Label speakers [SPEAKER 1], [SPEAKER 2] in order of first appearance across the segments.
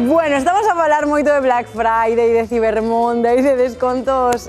[SPEAKER 1] Bueno, estamos a falar moito de Black Friday, de Cyber Monday, de descontos,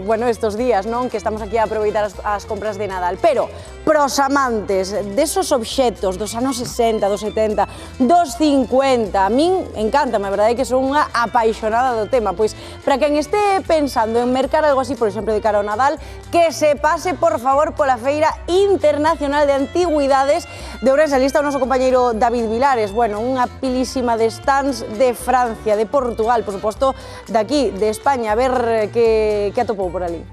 [SPEAKER 1] bueno, estos días, non? Que estamos aquí a aproveitar as compras de Nadal. Pero, pros amantes desos obxectos dos anos 60, dos 70, dos 50, a min encanta, a verdade é que son unha apaixonada do tema. Pois, para quen este pensando en mercar algo así, por exemplo, de cara ao Nadal, que se pase, por favor, pola Feira Internacional de Antigüidades de Ourense. Ali está o noso compañeiro David Vilares. Bueno, unha pilísima de stands de Francia, de Portugal, por suposto, de aquí, de España. A ver que atopou por ali.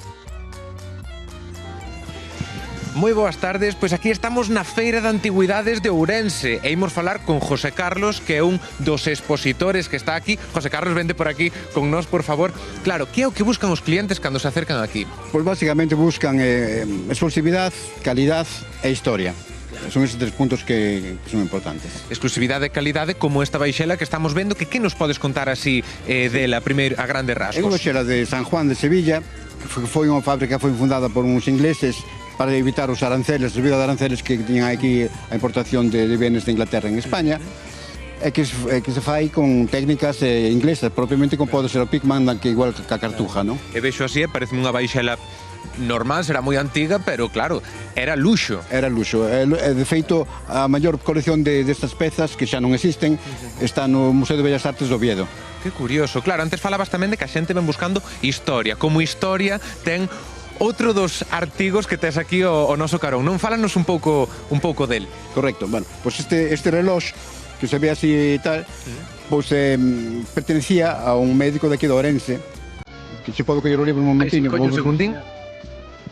[SPEAKER 2] Moi boas tardes, pois aquí estamos na Feira de Antigüidades de Ourense e imos falar con José Carlos, que é un dos expositores que está aquí. José Carlos, vende por aquí con nós, por favor. Claro, que é o que buscan os clientes cando se acercan aquí?
[SPEAKER 3] Pois basicamente buscan exclusividade, calidad e historia. Son esos tres puntos que son importantes.
[SPEAKER 2] Exclusividade e calidade, como esta baixela que estamos vendo, que nos podes contar así dela, primeiro, a grandes rasgos?
[SPEAKER 3] É unha baixela de San Juan de Sevilla, que foi unha fábrica foi fundada por uns ingleses para evitar os aranceles, a subida de aranceles que tiñan aquí a importación de benes de Inglaterra en España, e que se fai con técnicas inglesas, propiamente como pode ser o Pickman, que igual que a cartuja, non?
[SPEAKER 2] E vexo así, parece unha baixela normal, será moi antiga, pero claro, era luxo.
[SPEAKER 3] Era luxo. De feito, a maior colección destas pezas, que xa non existen, está no Museo de Bellas Artes de Oviedo.
[SPEAKER 2] Que curioso. Claro, antes falabas tamén de que a xente ven buscando historia. Como historia ten outro dos artigos que tes aquí o noso carón. Non fálanos un pouco del.
[SPEAKER 3] Correcto. Bueno, pois este reloj que se ve así e tal, pois pertenecía a un médico de aquí de Ourense, que se podo coller o libro un momentinho.
[SPEAKER 2] Un segundín.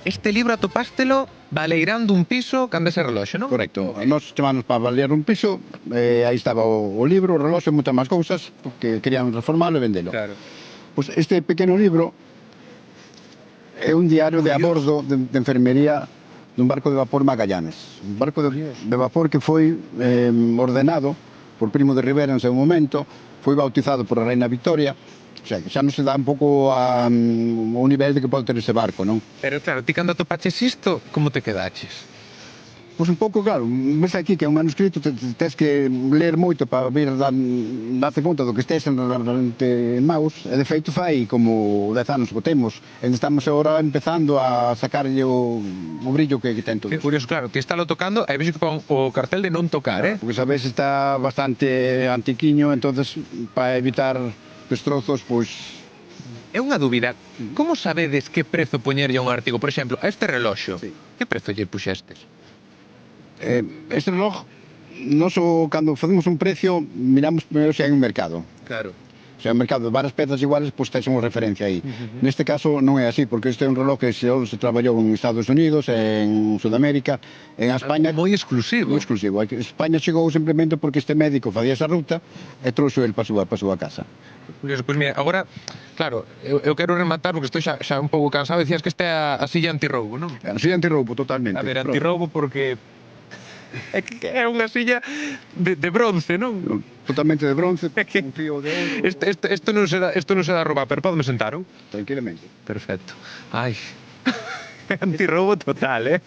[SPEAKER 2] Este libro atopástelo baleirando un piso cando ese reloxo, non?
[SPEAKER 3] Correcto. Nós chamamos para balear un piso, aí estaba o libro, o reloxo e moitas máis cousas, porque querían reformarlo e vendelo.
[SPEAKER 2] Claro.
[SPEAKER 3] Pois este pequeno libro é un diario de a bordo de enfermería dun barco de vapor Magallanes. Un barco de vapor que foi ordenado por Primo de Rivera en seu momento, foi bautizado por a Reina Victoria. O sea, que xa non se dá un pouco ao nivel de que pode ter ese barco, non?
[SPEAKER 2] Pero claro, ti cando atopaches isto, como te quedaches?
[SPEAKER 3] Pois un pouco, claro, ves aquí que é un manuscrito, tens que ler moito para vir darte conta do que estés realmente en maus, e de feito fai como 10 anos que temos, e estamos agora empezando a sacarlle o brillo que ten todo.
[SPEAKER 2] Que curioso, claro, ti estalo tocando e vexo que pon o cartel de non tocar,
[SPEAKER 3] Porque sabes, está bastante antiquiño, entonces para evitar destrozos, pois...
[SPEAKER 2] É unha dúbida, como sabedes que prezo poñerlle a un artigo? Por exemplo, a este reloxo,
[SPEAKER 3] sí.
[SPEAKER 2] Que prezo lle puxestes?
[SPEAKER 3] Este reloj, nós cando facemos un precio, miramos primeiro se hai un mercado.
[SPEAKER 2] Claro.
[SPEAKER 3] Se hai un mercado de varias pezas iguales, pois tens unha referencia aí. Neste caso non é así, porque este é un reloj que se traballou en Estados Unidos, en Sudamérica, en España...
[SPEAKER 2] Moi exclusivo.
[SPEAKER 3] Moi exclusivo. España chegou simplemente porque este médico facía esa ruta e trouxo el para a súa casa.
[SPEAKER 2] Curioso, pois mira, agora, claro, eu quero rematar porque estou xa un pouco cansado, decías que esta é a silla antirroubo, non?
[SPEAKER 3] A silla antirroubo, totalmente.
[SPEAKER 2] A ver, antirroubo porque... É que é unha silla de bronce, non?
[SPEAKER 3] Totalmente de bronce,
[SPEAKER 2] que
[SPEAKER 3] un fío de ouro.
[SPEAKER 2] Isto non se dá a roubar, pero podeme sentar, non?
[SPEAKER 3] Tranquilamente.
[SPEAKER 2] Perfecto. Ai, antirroubo total,